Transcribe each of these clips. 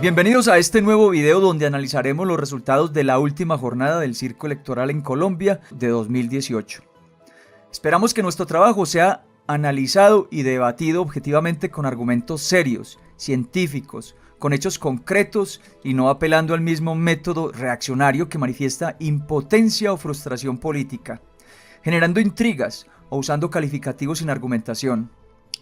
Bienvenidos a este nuevo video donde analizaremos los resultados de la última jornada del circo electoral en Colombia de 2018. Esperamos que nuestro trabajo sea analizado y debatido objetivamente con argumentos serios, científicos, con hechos concretos y no apelando al mismo método reaccionario que manifiesta impotencia o frustración política, generando intrigas o usando calificativos sin argumentación.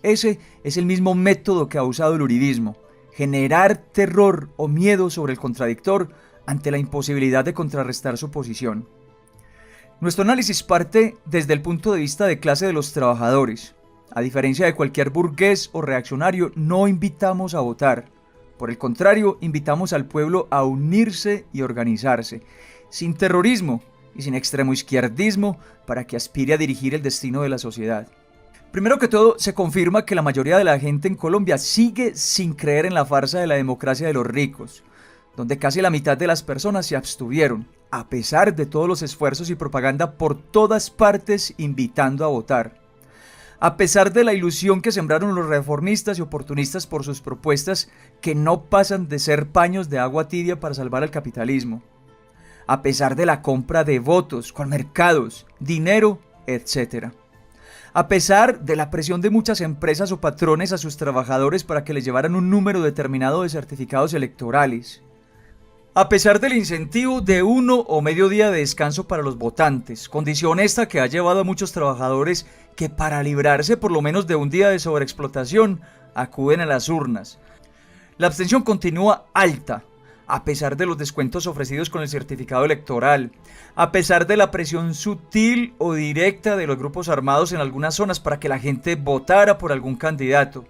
Ese es el mismo método que ha usado el uribismo: generar terror o miedo sobre el contradictor ante la imposibilidad de contrarrestar su posición. Nuestro análisis parte desde el punto de vista de clase de los trabajadores. A diferencia de cualquier burgués o reaccionario, no invitamos a votar. Por el contrario, invitamos al pueblo a unirse y organizarse, sin terrorismo y sin extremo izquierdismo, para que aspire a dirigir el destino de la sociedad. Primero que todo, se confirma que la mayoría de la gente en Colombia sigue sin creer en la farsa de la democracia de los ricos, donde casi la mitad de las personas se abstuvieron, a pesar de todos los esfuerzos y propaganda por todas partes invitando a votar. A pesar de la ilusión que sembraron los reformistas y oportunistas por sus propuestas que no pasan de ser paños de agua tibia para salvar al capitalismo. A pesar de la compra de votos con mercados, dinero, etc. A pesar de la presión de muchas empresas o patrones a sus trabajadores para que les llevaran un número determinado de certificados electorales. A pesar del incentivo de 1 o medio día de descanso para los votantes, condición esta que ha llevado a muchos trabajadores que para librarse por lo menos de un día de sobreexplotación acuden a las urnas. La abstención continúa alta, a pesar de los descuentos ofrecidos con el certificado electoral, a pesar de la presión sutil o directa de los grupos armados en algunas zonas para que la gente votara por algún candidato.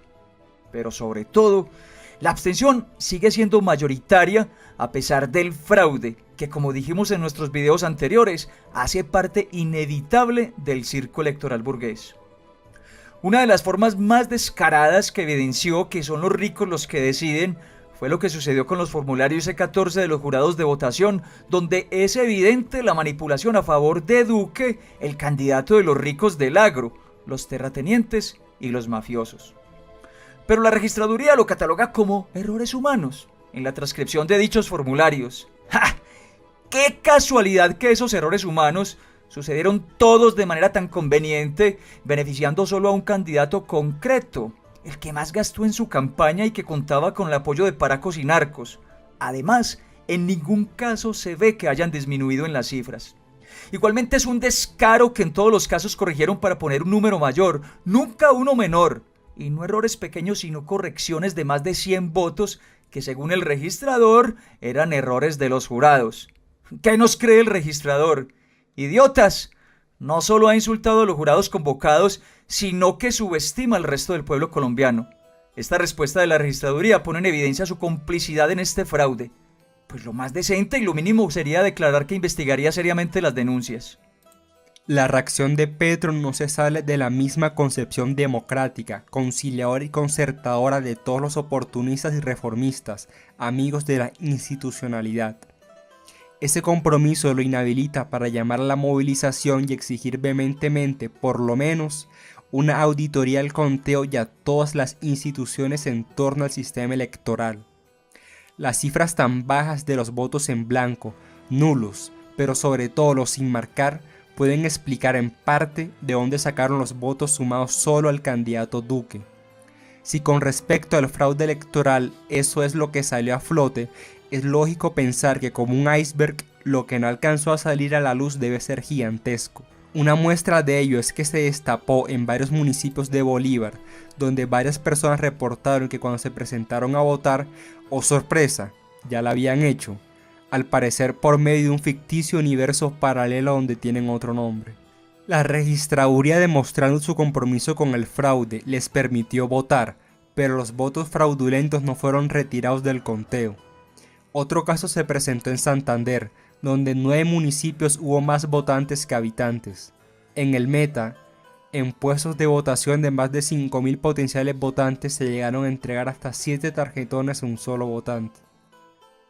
Pero sobre todo, la abstención sigue siendo mayoritaria a pesar del fraude, que como dijimos en nuestros videos anteriores, hace parte inevitable del circo electoral burgués. Una de las formas más descaradas que evidenció que son los ricos los que deciden fue lo que sucedió con los formularios C14 de los jurados de votación, donde es evidente la manipulación a favor de Duque, el candidato de los ricos del agro, los terratenientes y los mafiosos. Pero la registraduría lo cataloga como errores humanos en la transcripción de dichos formularios. ¡Ja! ¡Qué casualidad que esos errores humanos sucedieron todos de manera tan conveniente, beneficiando solo a un candidato concreto, el que más gastó en su campaña y que contaba con el apoyo de paracos y narcos? Además, en ningún caso se ve que hayan disminuido en las cifras. Igualmente es un descaro que en todos los casos corrigieron para poner un número mayor, nunca uno menor. Y no errores pequeños, sino correcciones de más de 100 votos que según el registrador eran errores de los jurados. ¿Qué nos cree el registrador? ¡Idiotas! No solo ha insultado a los jurados convocados, sino que subestima al resto del pueblo colombiano. Esta respuesta de la registraduría pone en evidencia su complicidad en este fraude, pues lo más decente y lo mínimo sería declarar que investigaría seriamente las denuncias. La reacción de Petro no se sale de la misma concepción democrática, conciliadora y concertadora de todos los oportunistas y reformistas, amigos de la institucionalidad. Ese compromiso lo inhabilita para llamar a la movilización y exigir vehementemente, por lo menos, una auditoría al conteo y a todas las instituciones en torno al sistema electoral. Las cifras tan bajas de los votos en blanco, nulos, pero sobre todo los sin marcar, pueden explicar en parte de dónde sacaron los votos sumados solo al candidato Duque. Si con respecto al fraude electoral eso es lo que salió a flote, es lógico pensar que como un iceberg lo que no alcanzó a salir a la luz debe ser gigantesco. Una muestra de ello es que se destapó en varios municipios de Bolívar, donde varias personas reportaron que cuando se presentaron a votar, ¡oh sorpresa!, ya la habían hecho, al parecer por medio de un ficticio universo paralelo donde tienen otro nombre. La registraduría, demostrando su compromiso con el fraude, les permitió votar, pero los votos fraudulentos no fueron retirados del conteo. Otro caso se presentó en Santander, donde en 9 municipios hubo más votantes que habitantes. En el Meta, en puestos de votación de más de 5.000 potenciales votantes se llegaron a entregar hasta 7 tarjetones a un solo votante.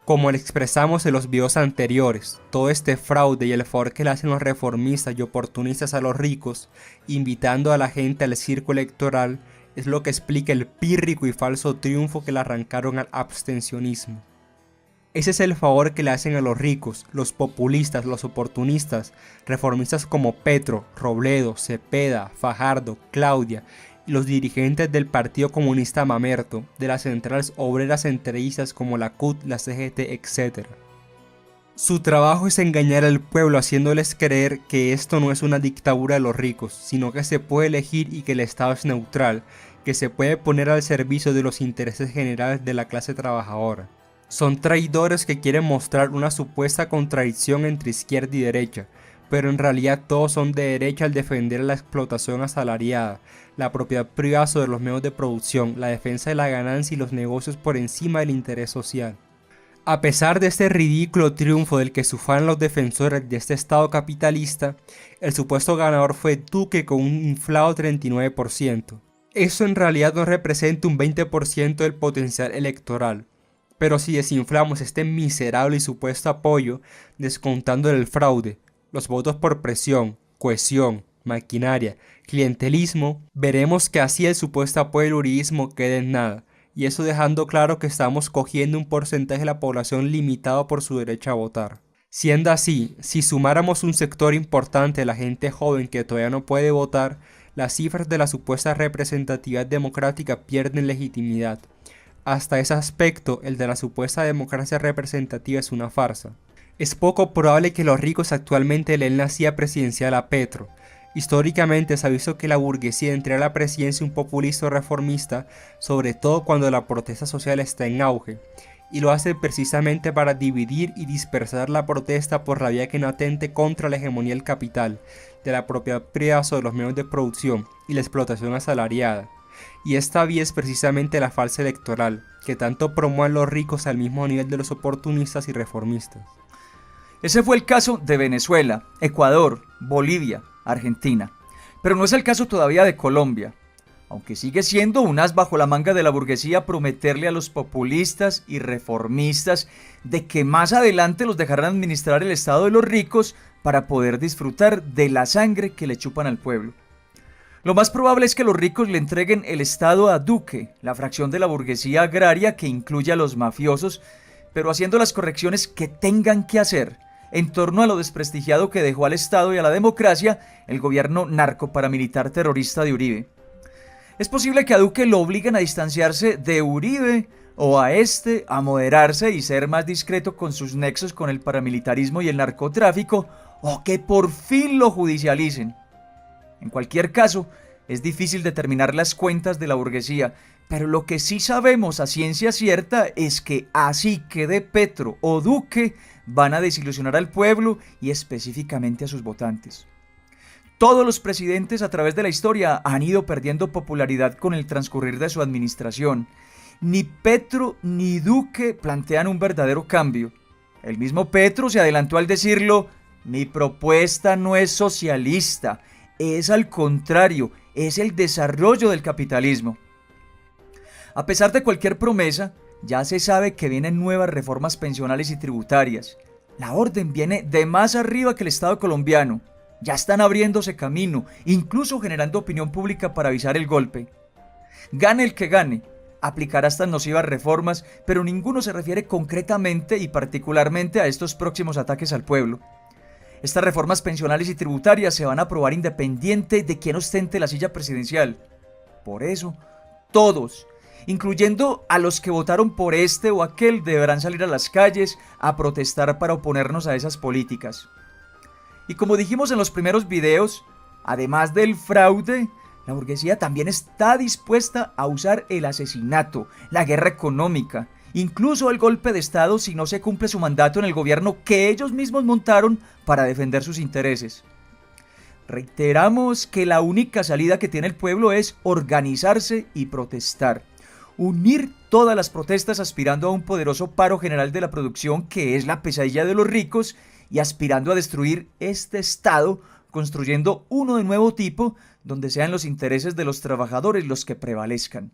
Como le expresamos en los videos anteriores, todo este fraude y el favor que le hacen los reformistas y oportunistas a los ricos, invitando a la gente al circo electoral, es lo que explica el pírrico y falso triunfo que le arrancaron al abstencionismo. Ese es el favor que le hacen a los ricos, los populistas, los oportunistas, reformistas como Petro, Robledo, Cepeda, Fajardo, Claudia y los dirigentes del Partido Comunista Mamerto, de las centrales obreras centreístas como la CUT, la CGT, etc. Su trabajo es engañar al pueblo haciéndoles creer que esto no es una dictadura de los ricos, sino que se puede elegir y que el Estado es neutral, que se puede poner al servicio de los intereses generales de la clase trabajadora. Son traidores que quieren mostrar una supuesta contradicción entre izquierda y derecha, pero en realidad todos son de derecha al defender la explotación asalariada, la propiedad privada sobre los medios de producción, la defensa de la ganancia y los negocios por encima del interés social. A pesar de este ridículo triunfo del que se ufanan los defensores de este Estado capitalista, el supuesto ganador fue Duque con un inflado 39%. Eso en realidad no representa un 20% del potencial electoral. Pero si desinflamos este miserable y supuesto apoyo, descontando el fraude, los votos por presión, cohesión, maquinaria, clientelismo, veremos que así el supuesto apoyo del uribismo queda en nada, y eso dejando claro que estamos cogiendo un porcentaje de la población limitado por su derecho a votar. Siendo así, si sumáramos un sector importante de la gente joven que todavía no puede votar, las cifras de la supuesta representatividad democrática pierden legitimidad. Hasta ese aspecto, el de la supuesta democracia representativa es una farsa. Es poco probable que los ricos actualmente le den la silla presidencial a Petro. Históricamente se ha visto que la burguesía entrega a la presidencia un populista o reformista, sobre todo cuando la protesta social está en auge, y lo hace precisamente para dividir y dispersar la protesta por la vía que no atente contra la hegemonía del capital, de la propiedad privada sobre los medios de producción y la explotación asalariada. Y esta vía es precisamente la farsa electoral, que tanto promueven los ricos al mismo nivel de los oportunistas y reformistas. Ese fue el caso de Venezuela, Ecuador, Bolivia, Argentina. Pero no es el caso todavía de Colombia, aunque sigue siendo un as bajo la manga de la burguesía prometerle a los populistas y reformistas de que más adelante los dejarán administrar el estado de los ricos para poder disfrutar de la sangre que le chupan al pueblo. Lo más probable es que los ricos le entreguen el Estado a Duque, la fracción de la burguesía agraria que incluye a los mafiosos, pero haciendo las correcciones que tengan que hacer en torno a lo desprestigiado que dejó al Estado y a la democracia el gobierno narcoparamilitar terrorista de Uribe. Es posible que a Duque lo obliguen a distanciarse de Uribe o a moderarse y ser más discreto con sus nexos con el paramilitarismo y el narcotráfico, o que por fin lo judicialicen. En cualquier caso, es difícil determinar las cuentas de la burguesía, pero lo que sí sabemos a ciencia cierta es que así quede Petro o Duque, van a desilusionar al pueblo y específicamente a sus votantes. Todos los presidentes a través de la historia han ido perdiendo popularidad con el transcurrir de su administración. Ni Petro ni Duque plantean un verdadero cambio. El mismo Petro se adelantó al decirlo: mi propuesta no es socialista, es al contrario, es el desarrollo del capitalismo. A pesar de cualquier promesa, ya se sabe que vienen nuevas reformas pensionales y tributarias. La orden viene de más arriba que el Estado colombiano. Ya están abriéndose camino, incluso generando opinión pública para avisar el golpe. Gane el que gane, aplicará estas nocivas reformas, pero ninguno se refiere concretamente y particularmente a estos próximos ataques al pueblo. Estas reformas pensionales y tributarias se van a aprobar independiente de quién ostente la silla presidencial. Por eso, todos, incluyendo a los que votaron por este o aquel, deberán salir a las calles a protestar para oponernos a esas políticas. Y como dijimos en los primeros videos, además del fraude, la burguesía también está dispuesta a usar el asesinato, la guerra económica, incluso el golpe de Estado si no se cumple su mandato en el gobierno que ellos mismos montaron para defender sus intereses. Reiteramos que la única salida que tiene el pueblo es organizarse y protestar. Unir todas las protestas aspirando a un poderoso paro general de la producción que es la pesadilla de los ricos y aspirando a destruir este Estado, construyendo uno de nuevo tipo donde sean los intereses de los trabajadores los que prevalezcan.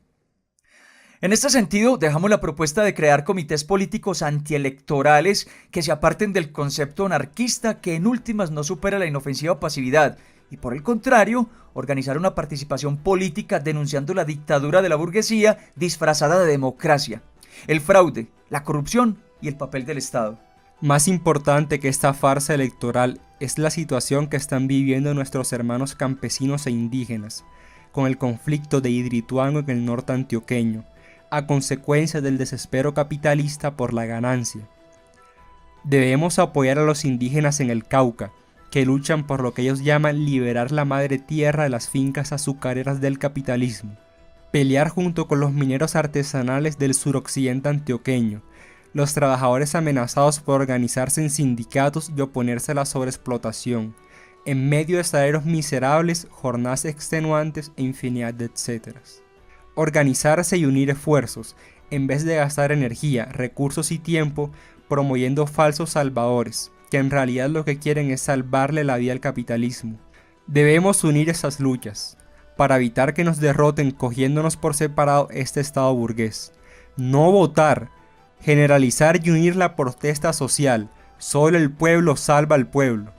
En este sentido, dejamos la propuesta de crear comités políticos antielectorales que se aparten del concepto anarquista que en últimas no supera la inofensiva pasividad y por el contrario, organizar una participación política denunciando la dictadura de la burguesía disfrazada de democracia, el fraude, la corrupción y el papel del Estado. Más importante que esta farsa electoral es la situación que están viviendo nuestros hermanos campesinos e indígenas, con el conflicto de Hidroituango en el norte antioqueño, a consecuencia del desespero capitalista por la ganancia. Debemos apoyar a los indígenas en el Cauca, que luchan por lo que ellos llaman liberar la madre tierra de las fincas azucareras del capitalismo, pelear junto con los mineros artesanales del suroccidente antioqueño, los trabajadores amenazados por organizarse en sindicatos y oponerse a la sobreexplotación, en medio de salarios miserables, jornadas extenuantes e infinidad de etcéteras. Organizarse y unir esfuerzos, en vez de gastar energía, recursos y tiempo promoviendo falsos salvadores, que en realidad lo que quieren es salvarle la vida al capitalismo. Debemos unir esas luchas, para evitar que nos derroten cogiéndonos por separado este Estado burgués. No votar, generalizar y unir la protesta social. Solo el pueblo salva al pueblo.